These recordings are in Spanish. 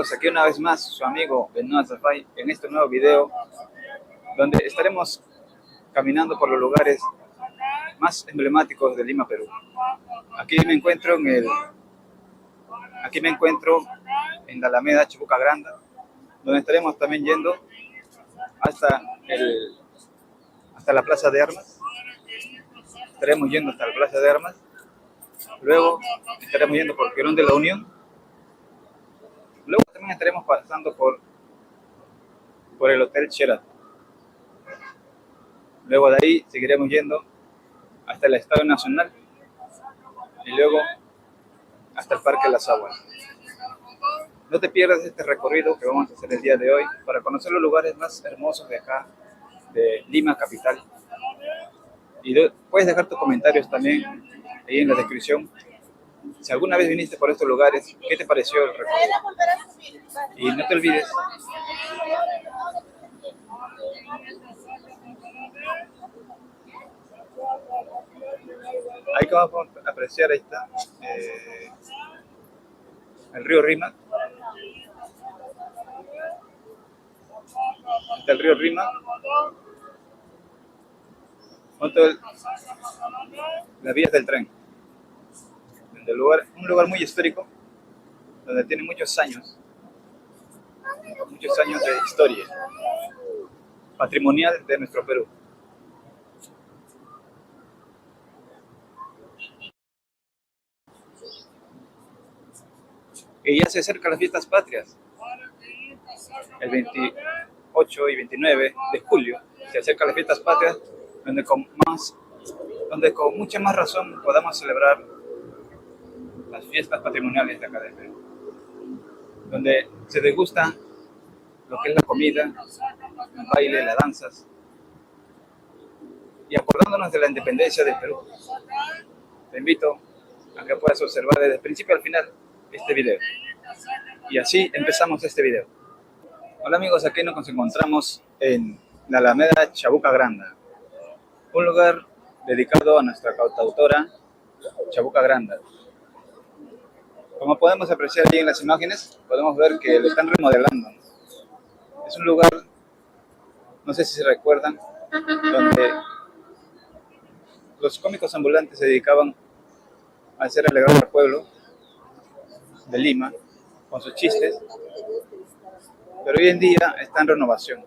amigos, aquí una vez más su amigo Benoit Zafay en este nuevo video donde estaremos caminando por los lugares más emblemáticos de Lima, Perú. Aquí me encuentro en la Alameda Chabuca Granda, donde estaremos también yendo hasta la Plaza de Armas. Estaremos yendo hasta la Plaza de Armas. Luego estaremos yendo por Quirón de la Unión. Luego también estaremos pasando por el Hotel Sheraton. Luego de ahí seguiremos yendo hasta el Estadio Nacional y luego hasta el Parque Las Aguas. No te pierdas este recorrido que vamos a hacer el día de hoy para conocer los lugares más hermosos de acá, de Lima capital. Y puedes dejar tus comentarios también ahí en la descripción. Si alguna vez viniste por estos lugares, ¿qué te pareció el recorrido? Y no te olvides ahí que vamos a apreciar, ahí está el río Rímac. Está el río Rímac, las vías del tren. Un lugar muy histórico, donde tiene muchos años de historia patrimonial de nuestro Perú. Y ya se acercan las fiestas patrias. El 28 y 29 de julio se acercan las fiestas patrias, donde con mucha más razón podamos celebrar las fiestas patrimoniales de acá del Perú, donde se degusta lo que es la comida, el baile, las danzas, y acordándonos de la independencia del Perú. Te invito a que puedas observar desde el principio al final este video. Y así empezamos este video. Hola amigos, aquí nos encontramos en la Alameda Chabuca Granda, un lugar dedicado a nuestra cantautora Chabuca Granda. Como podemos apreciar ahí en las imágenes, podemos ver que lo están remodelando. Es un lugar, no sé si se recuerdan, donde los cómicos ambulantes se dedicaban a hacer alegrar al pueblo de Lima con sus chistes, pero hoy en día está en renovación.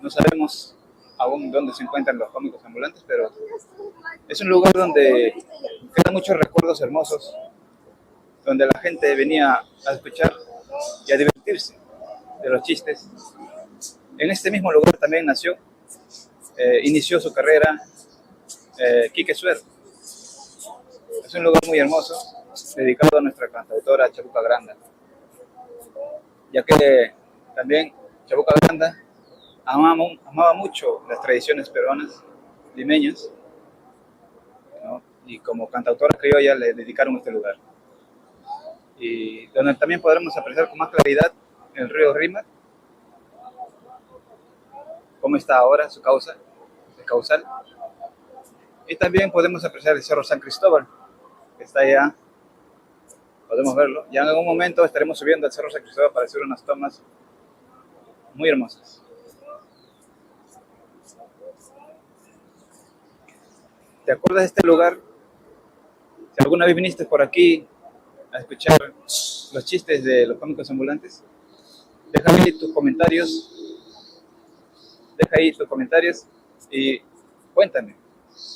No sabemos aún dónde se encuentran los cómicos ambulantes, pero es un lugar donde quedan muchos recuerdos hermosos, donde la gente venía a escuchar y a divertirse de los chistes. En este mismo lugar también inició su carrera Quique Suero. Es un lugar muy hermoso, dedicado a nuestra cantautora Chabuca Granda, ya que también Chabuca Granda amaba mucho las tradiciones peruanas, limeñas, ¿no? Y como cantautora criolla le dedicaron este lugar. Y donde también podremos apreciar con más claridad el río Rímac, cómo está ahora su caudal. Y también podemos apreciar el Cerro San Cristóbal, que está allá, podemos verlo. Ya en algún momento estaremos subiendo al Cerro San Cristóbal para hacer unas tomas muy hermosas. ¿Te acuerdas de este lugar? Si alguna vez viniste por aquí a escuchar los chistes de los cómicos ambulantes, deja ahí tus comentarios y cuéntame,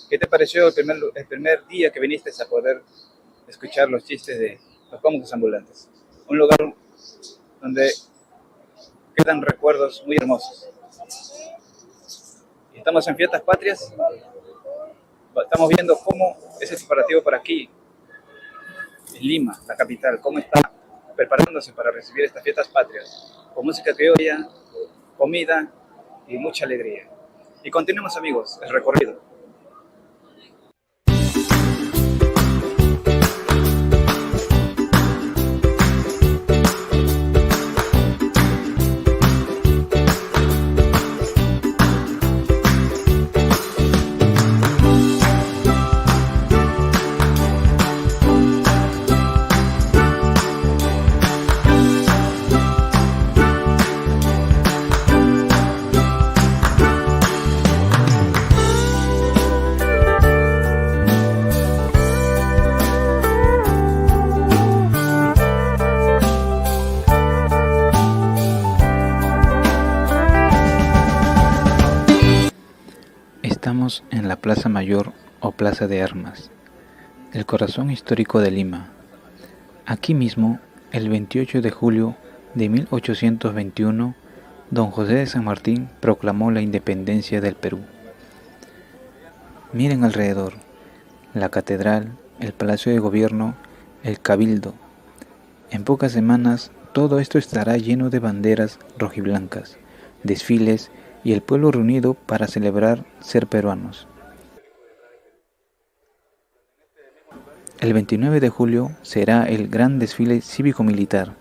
¿qué te pareció el primer día que viniste a poder escuchar los chistes de los cómicos ambulantes? Un lugar donde quedan recuerdos muy hermosos. Y estamos en Fiestas Patrias, estamos viendo cómo es el preparativo por aquí, en Lima, la capital, cómo está preparándose para recibir estas fiestas patrias, con música criolla, comida y mucha alegría. Y continuemos amigos, el recorrido. Plaza Mayor o Plaza de Armas, el corazón histórico de Lima. Aquí mismo, el 28 de julio de 1821, don José de San Martín proclamó la independencia del Perú. Miren alrededor, la catedral, el palacio de gobierno, el cabildo. En pocas semanas todo esto estará lleno de banderas rojiblancas, desfiles y el pueblo reunido para celebrar ser peruanos. El 29 de julio será el gran desfile cívico-militar.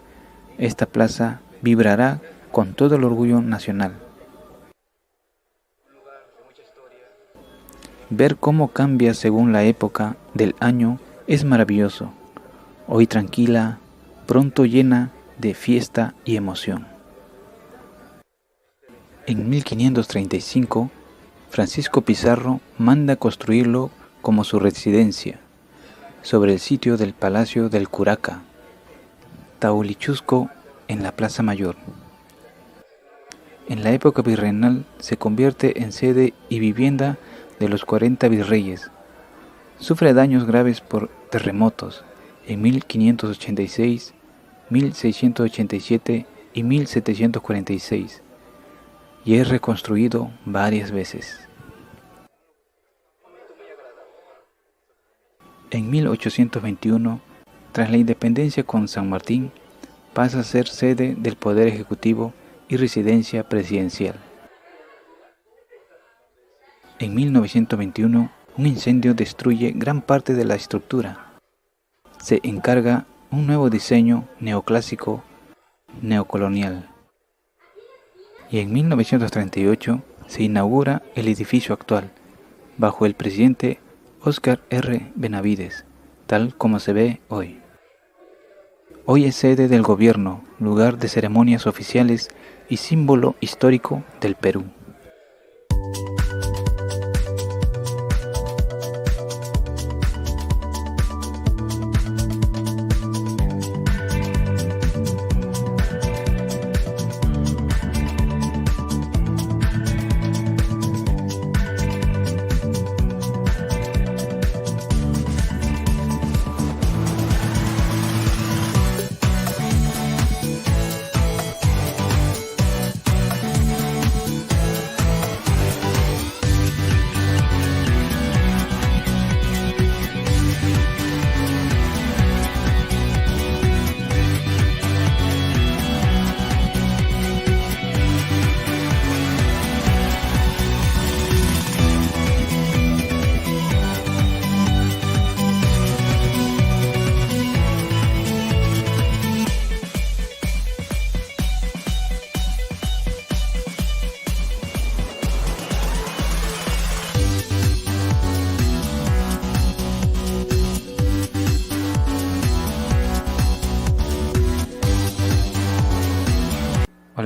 Esta plaza vibrará con todo el orgullo nacional. Ver cómo cambia según la época del año es maravilloso. Hoy tranquila, pronto llena de fiesta y emoción. En 1535, Francisco Pizarro manda construirlo como su residencia, sobre el sitio del Palacio del Curaca, Taulichusco, en la Plaza Mayor. En la época virreinal se convierte en sede y vivienda de los 40 virreyes. Sufre daños graves por terremotos en 1586, 1687 y 1746 y es reconstruido varias veces. En 1821, tras la independencia con San Martín, pasa a ser sede del Poder Ejecutivo y residencia presidencial. En 1921, un incendio destruye gran parte de la estructura. Se encarga un nuevo diseño neoclásico neocolonial. Y en 1938 se inaugura el edificio actual, bajo el presidente Óscar R. Benavides, tal como se ve hoy. Hoy es sede del gobierno, lugar de ceremonias oficiales y símbolo histórico del Perú.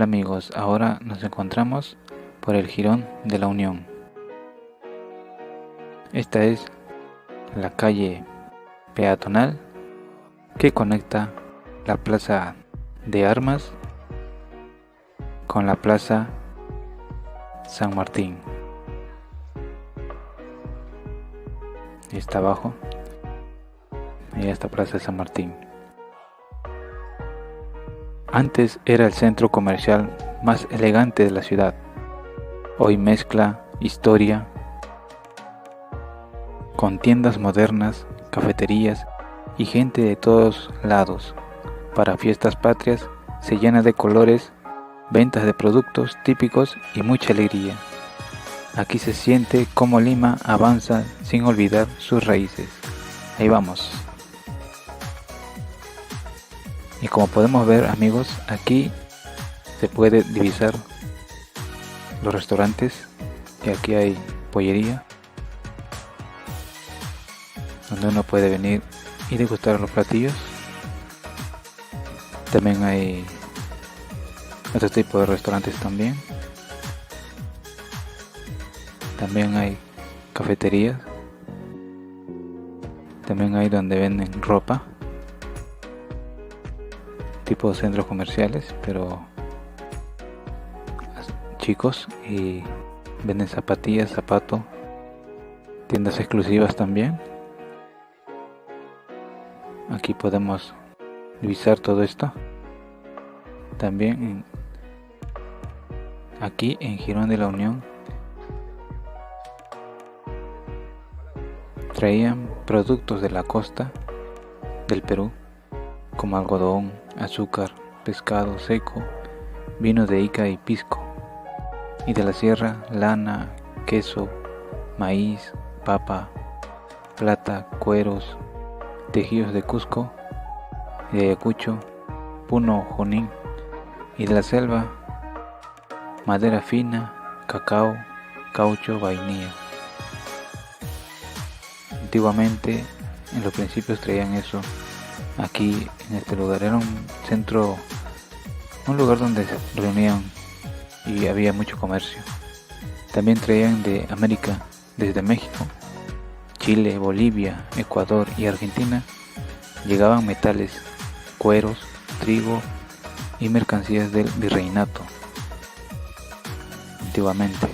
Hola amigos, ahora nos encontramos por el Jirón de la Unión. Esta es la calle peatonal que conecta la Plaza de Armas con la Plaza San Martín. Y está abajo, y esta Plaza de San Martín. Antes era el centro comercial más elegante de la ciudad. Hoy mezcla historia con tiendas modernas, cafeterías y gente de todos lados. Para fiestas patrias se llena de colores, ventas de productos típicos y mucha alegría. Aquí se siente cómo Lima avanza sin olvidar sus raíces. Ahí vamos. Y como podemos ver amigos, aquí se puede divisar los restaurantes, y aquí hay pollería donde uno puede venir y degustar los platillos. También hay otro tipo de restaurantes también. También hay cafeterías. También hay donde venden ropa, tipo centros comerciales, pero chicos, y venden zapatillas, zapatos tiendas exclusivas también. Aquí podemos revisar todo esto. También aquí en Girón de la Unión traían productos de la costa del Perú, como algodón, azúcar, pescado seco, vino de Ica y pisco, y de la sierra, lana, queso, maíz, papa, plata, cueros, tejidos de Cusco, de Ayacucho, Puno, Junín, y de la selva, madera fina, cacao, caucho, vainilla. Antiguamente, en los principios traían eso. Aquí en este lugar era un centro, un lugar donde se reunían y había mucho comercio. También traían de América, desde México, Chile, Bolivia, Ecuador y Argentina, llegaban metales, cueros, trigo y mercancías del virreinato. Antiguamente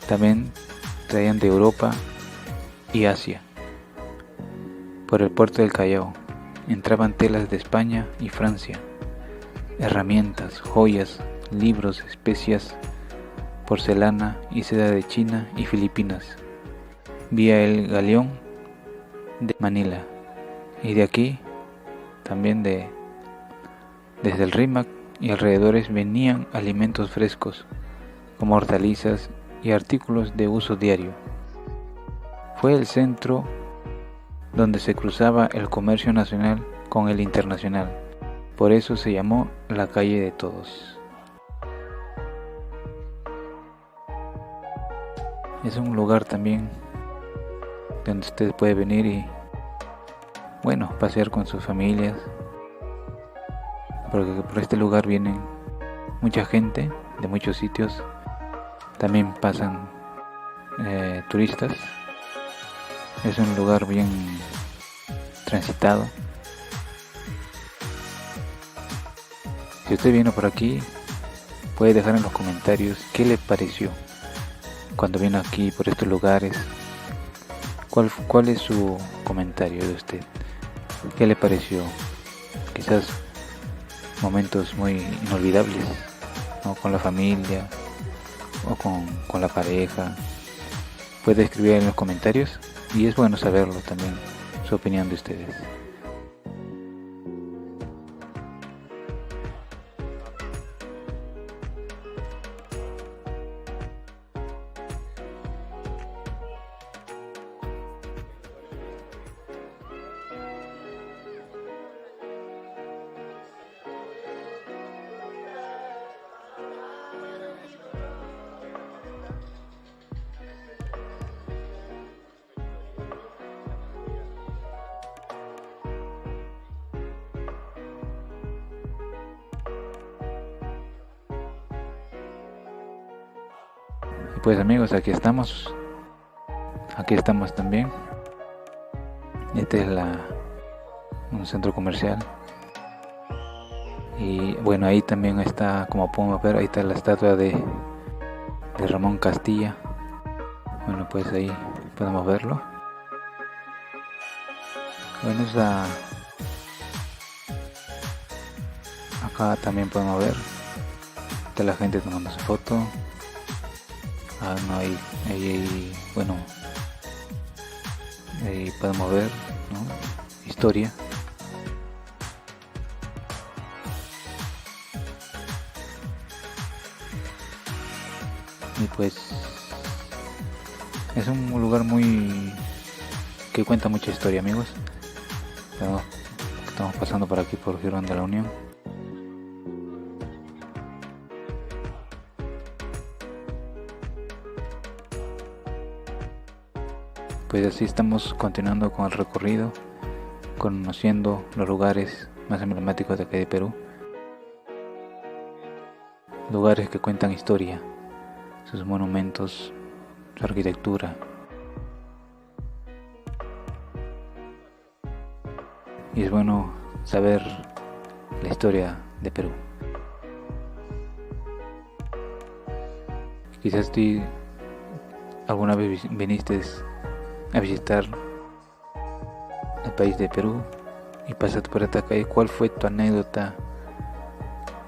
también traían de Europa y Asia. Por el puerto del Callao entraban telas de España y Francia, herramientas, joyas, libros, especias, porcelana y seda de China y Filipinas, vía el galeón de Manila, y de aquí también desde el Rímac y alrededores venían alimentos frescos como hortalizas y artículos de uso diario. Fue el centro donde se cruzaba el comercio nacional con el internacional, por eso se llamó la calle de todos. Es un lugar también donde usted puede venir y, bueno, pasear con sus familias, porque por este lugar vienen mucha gente de muchos sitios. También pasan turistas. Es un lugar bien transitado. Si usted vino por aquí, puede dejar en los comentarios qué le pareció cuando vino aquí por estos lugares. ¿Cuál es su comentario de usted? ¿Qué le pareció? Quizás momentos muy inolvidables, ¿no? Con la familia o con la pareja. Puede escribir en los comentarios y es bueno saberlo también, su opinión de ustedes. Pues amigos, aquí estamos también. Este es un centro comercial. Y bueno, ahí también está, como podemos ver, ahí está la estatua de Ramón Castilla. Bueno, pues ahí podemos verlo. Bueno, acá también podemos ver. Está la gente tomando su foto. No, ahí, bueno, ahí podemos ver, ¿no? Historia. Y pues es un lugar que cuenta mucha historia, amigos. Estamos pasando por aquí por Girón de la Unión. Pues así estamos continuando con el recorrido, conociendo los lugares más emblemáticos de aquí de Perú. Lugares que cuentan historia, sus monumentos, su arquitectura. Y es bueno saber la historia de Perú. alguna vez viniste a visitar el país de Perú y pasaste por esta calle, ¿cuál fue tu anécdota?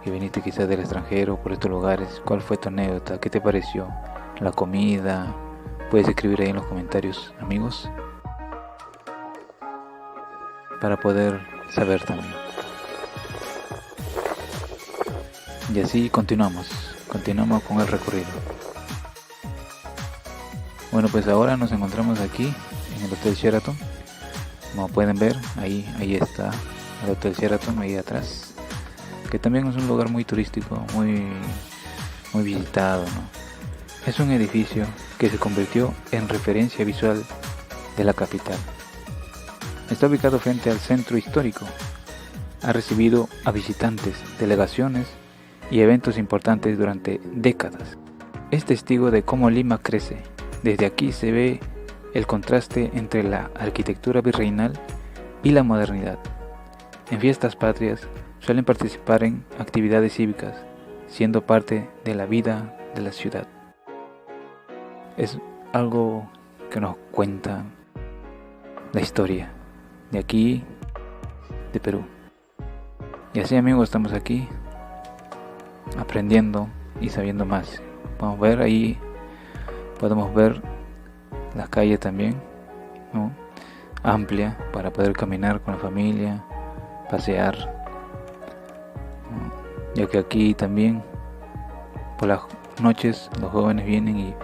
Que viniste quizás del extranjero, por estos lugares, ¿cuál fue tu anécdota? ¿Qué te pareció? ¿La comida? Puedes escribir ahí en los comentarios, amigos, para poder saber también. Y así continuamos con el recorrido. Bueno, pues ahora nos encontramos aquí en el Hotel Sheraton. Como pueden ver, ahí está el Hotel Sheraton, ahí atrás, que también es un lugar muy turístico, muy visitado, ¿no? Es un edificio que se convirtió en referencia visual de la capital. Está ubicado frente al centro histórico. Ha recibido a visitantes, delegaciones y eventos importantes durante décadas. Es testigo de cómo Lima crece. Desde aquí se ve el contraste entre la arquitectura virreinal y la modernidad. En fiestas patrias suelen participar en actividades cívicas, siendo parte de la vida de la ciudad. Es algo que nos cuenta la historia de aquí, de Perú. Y así, amigos, estamos aquí aprendiendo y sabiendo más. Vamos a ver ahí, podemos ver la calle también, ¿no? Amplia para poder caminar con la familia, pasear, ¿no? Ya que aquí también por las noches los jóvenes vienen y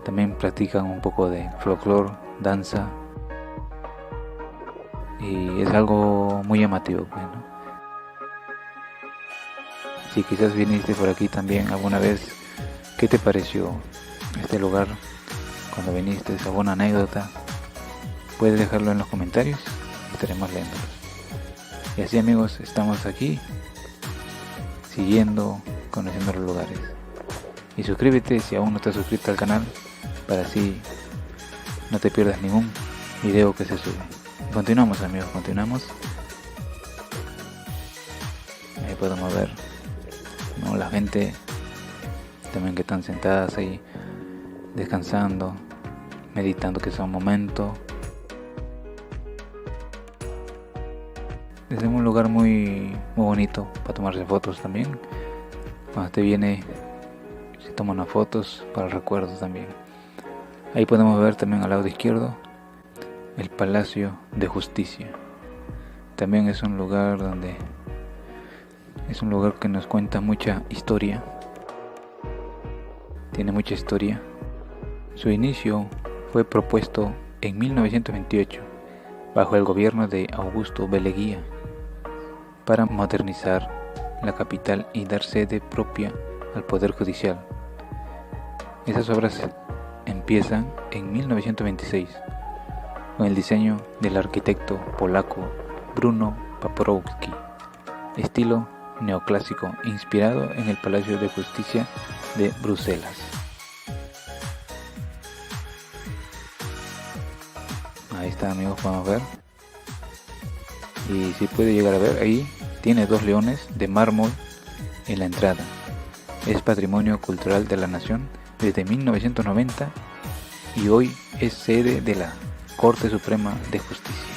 también practican un poco de folclore, danza, y es algo muy llamativo, pues, ¿no? Si quizás viniste por aquí también alguna vez, ¿qué te pareció este lugar cuando viniste? ¿Alguna anécdota? Puedes dejarlo en los comentarios y estaremos leyéndolos. Y así, amigos, estamos aquí siguiendo, conociendo los lugares. Y suscríbete si aún no estás suscrito al canal, para así no te pierdas ningún video que se sube. Continuamos, amigos, continuamos. Ahí podemos ver, ¿no? La gente también que están sentadas ahí descansando, meditando, que es un momento. Es un lugar muy bonito para tomarse fotos también. Cuando te viene, se toman unas fotos para el recuerdo también. Ahí podemos ver también al lado izquierdo el Palacio de Justicia. También es un lugar que nos cuenta mucha historia. Tiene mucha historia. Su inicio fue propuesto en 1928 bajo el gobierno de Augusto B. Leguía para modernizar la capital y dar sede propia al Poder Judicial. Esas obras empiezan en 1926 con el diseño del arquitecto polaco Bruno Paprocki, estilo neoclásico inspirado en el Palacio de Justicia de Bruselas. Ahí está, amigos, vamos a ver. Y si puede llegar a ver, ahí tiene 2 leones de mármol en la entrada. Es patrimonio cultural de la nación desde 1990 y hoy es sede de la Corte Suprema de Justicia.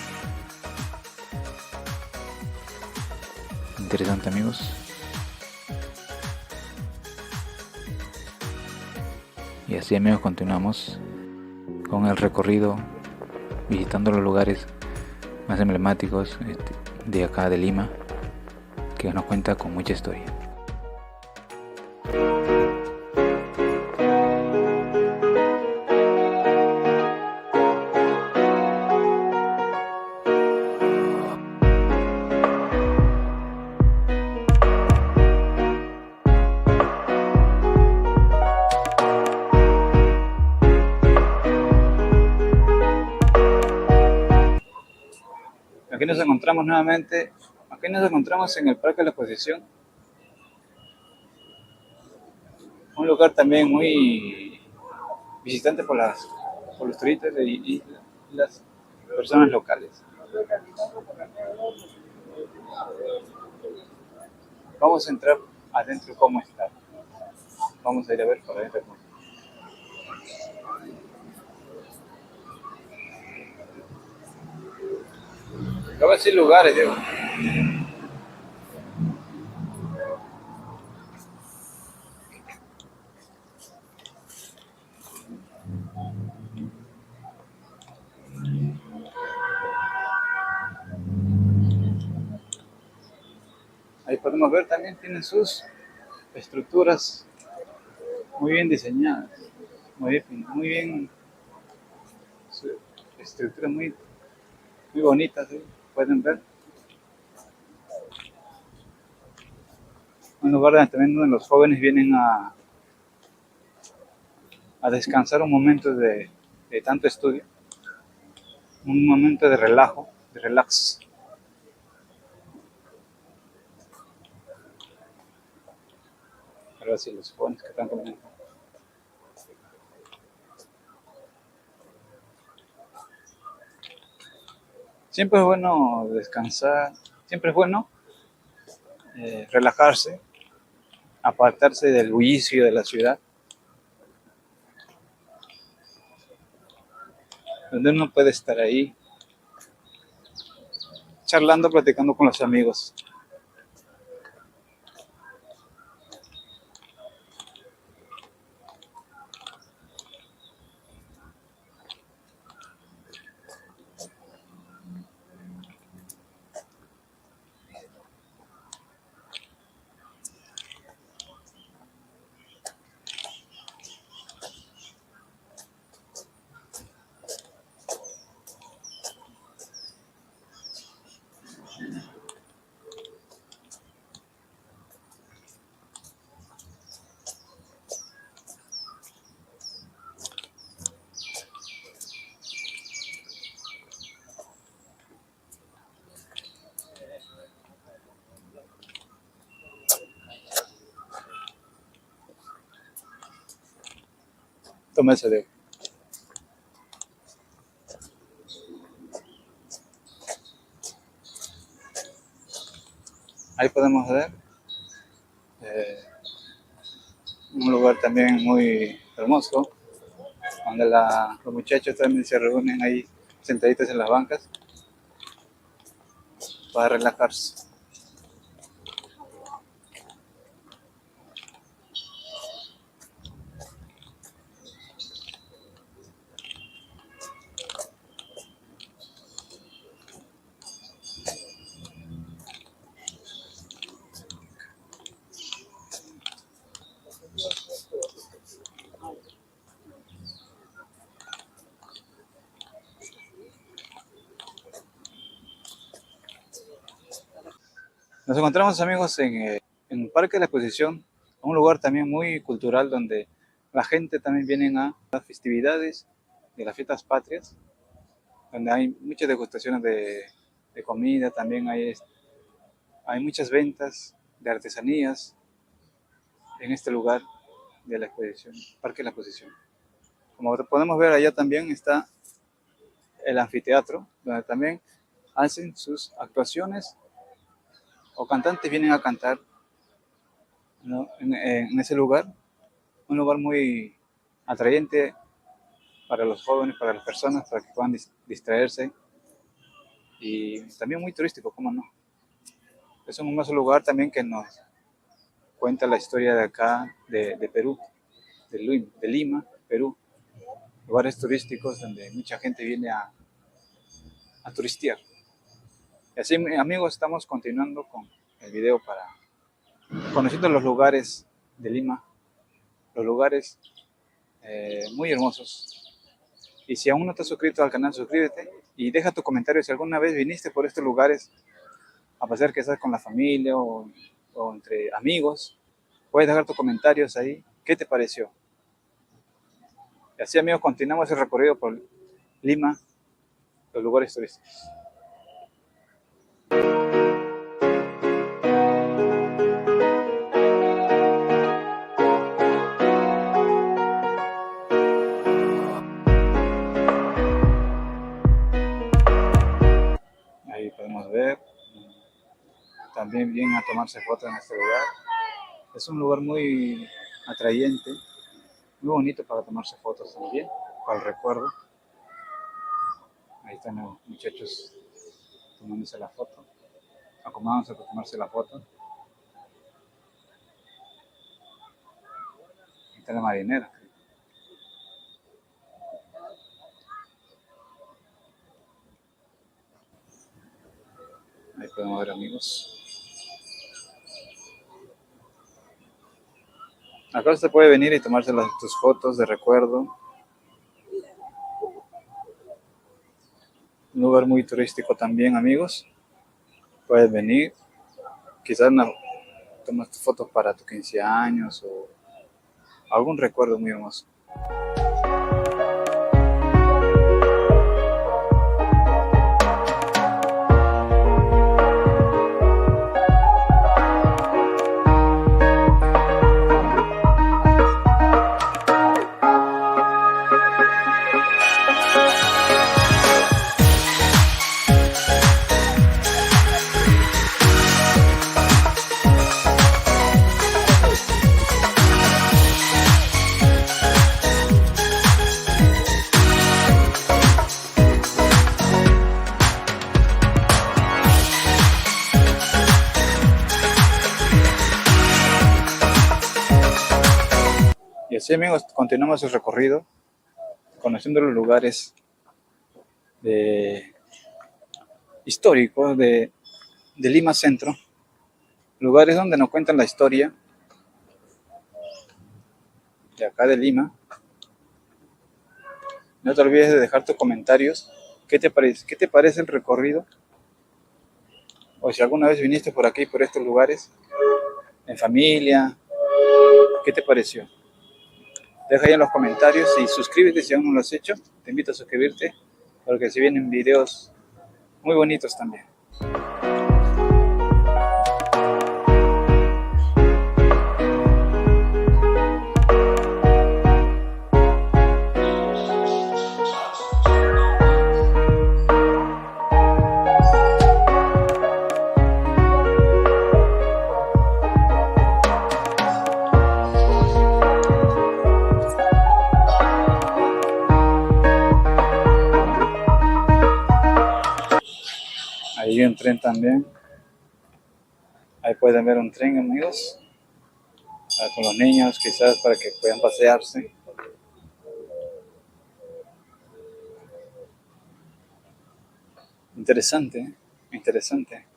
Interesante, amigos. Y así, amigos, continuamos con el recorrido, visitando los lugares más emblemáticos de acá de Lima, que nos cuenta con mucha historia. Aquí nos encontramos nuevamente, aquí nos encontramos en el Parque de la Exposición, un lugar también muy visitante por los turistas y las personas locales. Vamos a entrar adentro cómo está. Vamos a ir a ver por adentro cómo está. Acabo de decir lugares, Diego. Ahí podemos ver también, tienen sus estructuras muy bien diseñadas, muy bien, su estructuras muy bonitas, ¿sí? Pueden ver. Un lugar también donde los jóvenes vienen a descansar un momento de tanto estudio, un momento de relajo, de relax. Ahora sí, los jóvenes que están caminando. Siempre es bueno descansar, siempre es bueno relajarse, apartarse del bullicio de la ciudad, donde uno puede estar ahí charlando, platicando con los amigos. Toma ese dedo. Ahí podemos ver eh, un lugar también muy hermoso, donde los muchachos también se reúnen ahí sentaditos en las bancas para relajarse. Nos encontramos, amigos, en el Parque de la Exposición, un lugar también muy cultural donde la gente también viene a las festividades de las fiestas patrias, donde hay muchas degustaciones de comida, también hay muchas ventas de artesanías en este lugar de la exposición, Parque de la Exposición. Como podemos ver, allá también está el anfiteatro, donde también hacen sus actuaciones o cantantes vienen a cantar, ¿no? En ese lugar, un lugar muy atrayente para los jóvenes, para las personas, para que puedan distraerse y también muy turístico, ¿cómo no? Es un hermoso lugar también que nos cuenta la historia de acá, de Perú, de Lima, Perú, lugares turísticos donde mucha gente viene a turistear. Y así, amigos, estamos continuando con el video para conociendo los lugares de Lima, los lugares muy hermosos. Y si aún no te has suscrito al canal, suscríbete y deja tu comentario si alguna vez viniste por estos lugares, a pesar que estás con la familia o entre amigos. Puedes dejar tus comentarios ahí. ¿Qué te pareció? Y así, amigos, continuamos el recorrido por Lima, los lugares turísticos. Ahí podemos ver. También vienen a tomarse fotos en este lugar. Es un lugar muy atrayente, muy bonito para tomarse fotos también, para el recuerdo. Ahí están los muchachos tomándose la foto, acomodándose para tomarse la foto. Ahí está la marinera. Ahí podemos ver, amigos. Acá se puede venir y tomarse tus fotos de recuerdo. Un lugar muy turístico también, amigos. Puedes venir, quizás tomas tus fotos para tus 15 años o algún recuerdo muy hermoso. Y así, amigos, continuamos el recorrido, conociendo los lugares históricos de Lima Centro, lugares donde nos cuentan la historia de acá de Lima. No te olvides de dejar tus comentarios. ¿Qué te parece? ¿Qué te parece el recorrido? O si alguna vez viniste por aquí, por estos lugares, en familia, ¿qué te pareció? Deja ahí en los comentarios y suscríbete si aún no lo has hecho. Te invito a suscribirte porque se vienen videos muy bonitos también. Ahí hay un tren también. Ahí pueden ver un tren, amigos. Con los niños, quizás para que puedan pasearse. Interesante, ¿eh? Interesante.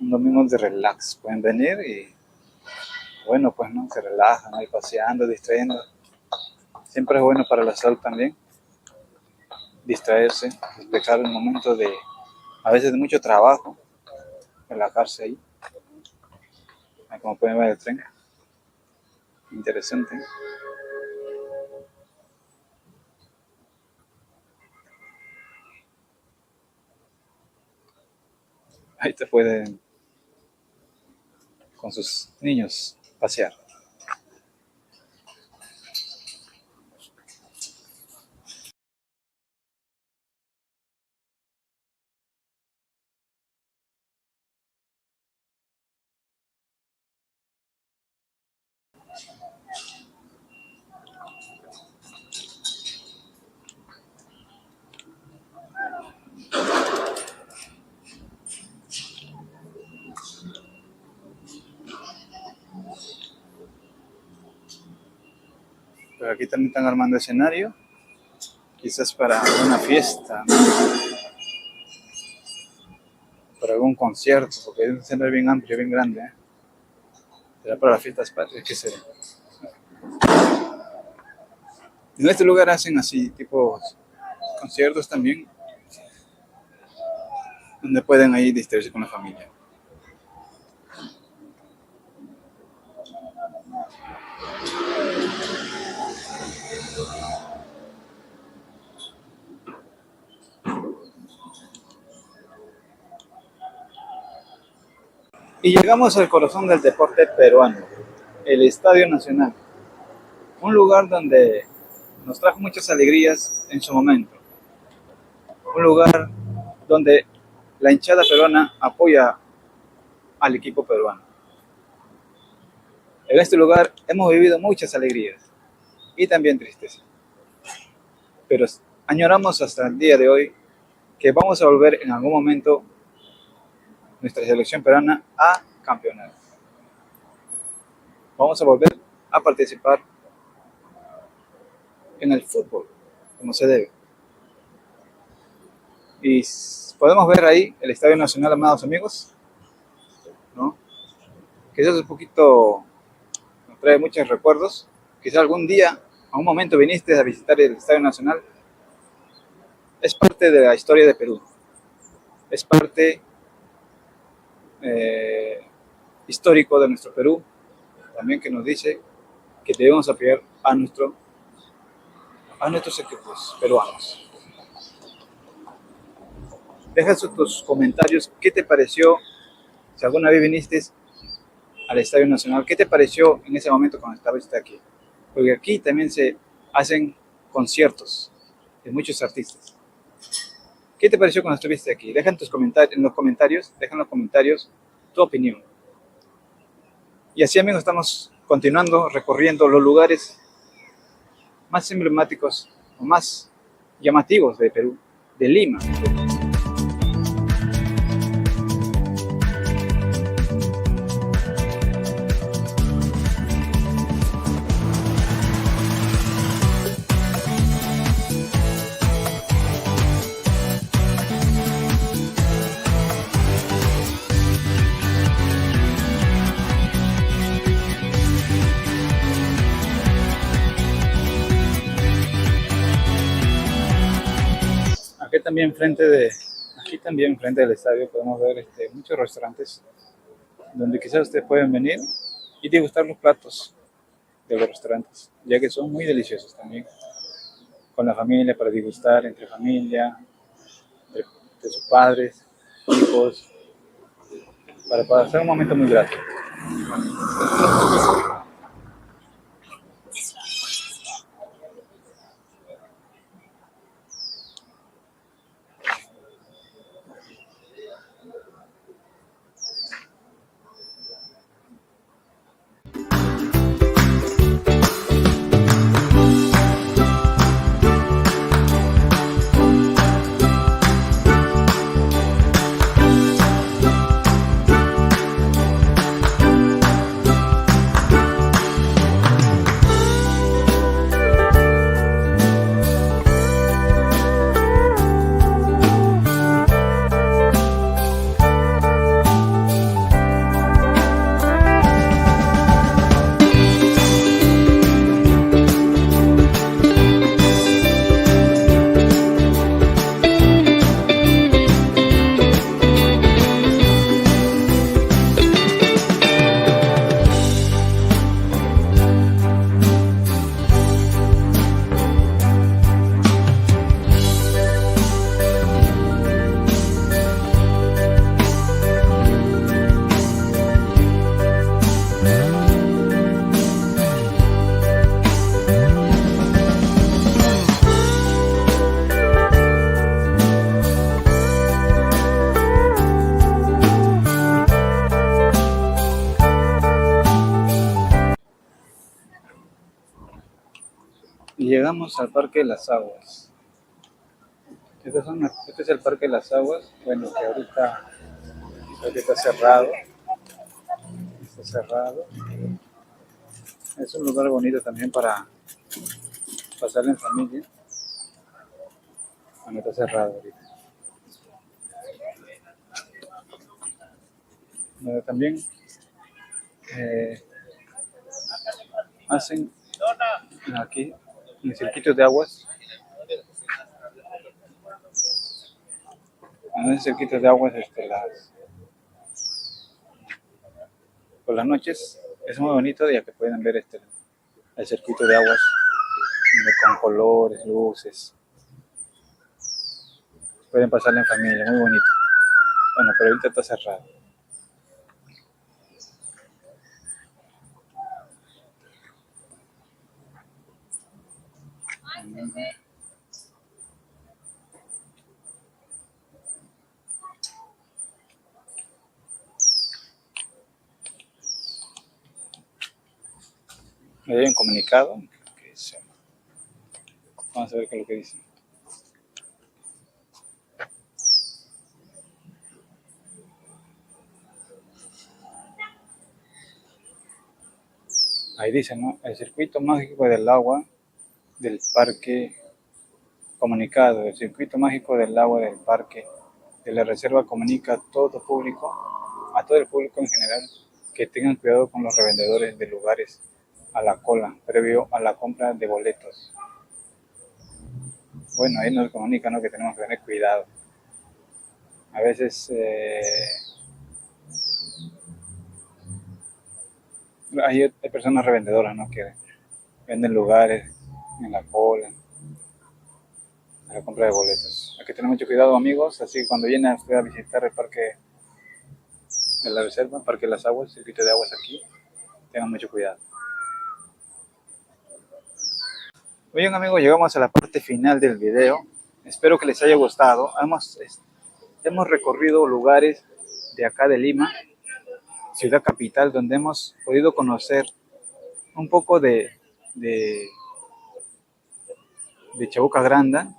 Un domingo de relax. Pueden venir y, bueno, pues no, se relajan ahí paseando, distrayendo. Siempre es bueno para la salud también. Distraerse, despejar un momento a veces de mucho trabajo, relajarse ahí. Ahí como pueden ver el tren. Interesante. Ahí te pueden con sus niños pasear. Pero aquí también están armando escenario, quizás para una fiesta, ¿no? Para algún concierto, porque es un escenario bien amplio, bien grande, ¿eh? Será para las fiestas patrias, ¿qué será? En este lugar hacen así, tipo conciertos también, donde pueden ahí distraerse con la familia. Y llegamos al corazón del deporte peruano, el Estadio Nacional. Un lugar donde nos trajo muchas alegrías en su momento. Un lugar donde la hinchada peruana apoya al equipo peruano. En este lugar hemos vivido muchas alegrías y también tristezas. Pero añoramos hasta el día de hoy que vamos a volver en algún momento nuestra selección peruana a campeonar. Vamos a volver a participar en el fútbol, como se debe. Y podemos ver ahí el Estadio Nacional, amados amigos, ¿no? Quizás un poquito nos trae muchos recuerdos. Quizás algún día, a un momento viniste a visitar el Estadio Nacional. Es parte de la historia de Perú. Es parte histórico de nuestro Perú. También que nos dice que debemos apoyar a nuestros equipos peruanos. Deja tus comentarios. ¿Qué te pareció? Si alguna vez viniste al Estadio Nacional, ¿qué te pareció en ese momento cuando estabas aquí? Porque aquí también se hacen conciertos de muchos artistas. ¿Qué te pareció cuando estuviste aquí? Deja en los comentarios tu opinión. Y así, amigos, estamos continuando recorriendo los lugares más emblemáticos o más llamativos de Perú, de Lima. Aquí también frente del estadio podemos ver muchos restaurantes donde quizás ustedes pueden venir y degustar los platos de los restaurantes, ya que son muy deliciosos también, con la familia, para degustar entre familia, de sus padres, hijos, para pasar un momento muy grato. Y llegamos al Parque de las Aguas. Este es el Parque de las Aguas. Bueno, que ahorita creo que está cerrado. Está cerrado. Es un lugar bonito también para pasar en familia. Bueno, está cerrado ahorita. Bueno, también hacen aquí en circuitos de aguas. En esos circuitos de aguas por las noches es muy bonito, ya que pueden ver el circuito de aguas con colores, luces. Pueden pasarla en familia, muy bonito. Bueno, pero ahorita está cerrado. Me habían comunicado que dice. Vamos a ver qué es lo que dice. Ahí dice, ¿no? El circuito mágico del agua del parque comunicado. El circuito mágico del agua del parque de la reserva comunica a todo el público en general, que tengan cuidado con los revendedores de lugares a la cola, previo a la compra de boletos. Bueno, ahí nos comunica, ¿no?, que tenemos que tener cuidado. A veces hay personas revendedoras, ¿no?, que venden lugares en la cola a la compra de boletos. Hay que tener mucho cuidado, amigos, así que cuando viene usted a visitar el parque de la reserva, Parque de las Aguas, circuito de aguas aquí, tengan mucho cuidado. Muy bien, amigos, llegamos a la parte final del video. Espero que les haya gustado. Hemos recorrido lugares de acá de Lima, ciudad capital, donde hemos podido conocer un poco de Chabuca Granda,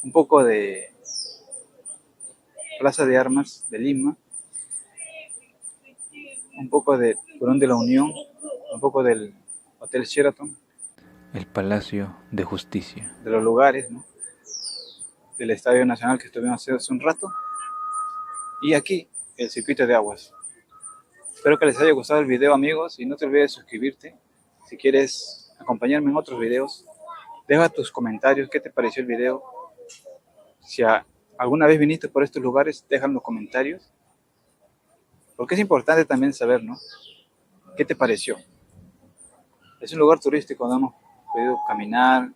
un poco de Plaza de Armas de Lima, un poco de Turón de la Unión, un poco del Hotel Sheraton, el Palacio de Justicia, de los lugares, ¿no?, del Estadio Nacional que estuvimos hace un rato, y aquí el circuito de aguas. Espero que les haya gustado el video, amigos, y no te olvides de suscribirte. Si quieres acompañarme en otros videos, deja tus comentarios, qué te pareció el video. Si alguna vez viniste por estos lugares, deja en los comentarios, porque es importante también saber, ¿no?, qué te pareció. Es un lugar turístico donde hemos podido caminar,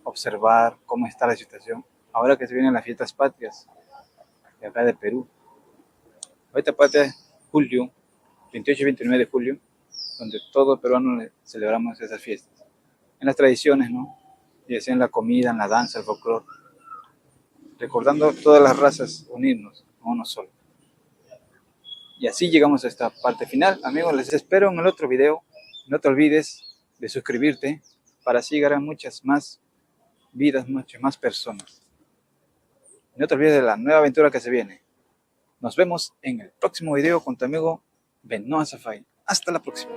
observar cómo está la situación. Ahora que se vienen las fiestas patrias de acá de Perú. Ahorita patria julio, 28 y 29 de julio, donde todo peruano celebramos esas fiestas. En las tradiciones, ¿no?, ya sea en la comida, en la danza, el folclore, recordando todas las razas, unirnos a uno solo. Y así llegamos a esta parte final. Amigos, les espero en el otro video. No te olvides de suscribirte para así llegar a muchas más vidas, muchas más personas. No te olvides de la nueva aventura que se viene. Nos vemos en el próximo video con tu amigo Benoit Safai. Hasta la próxima.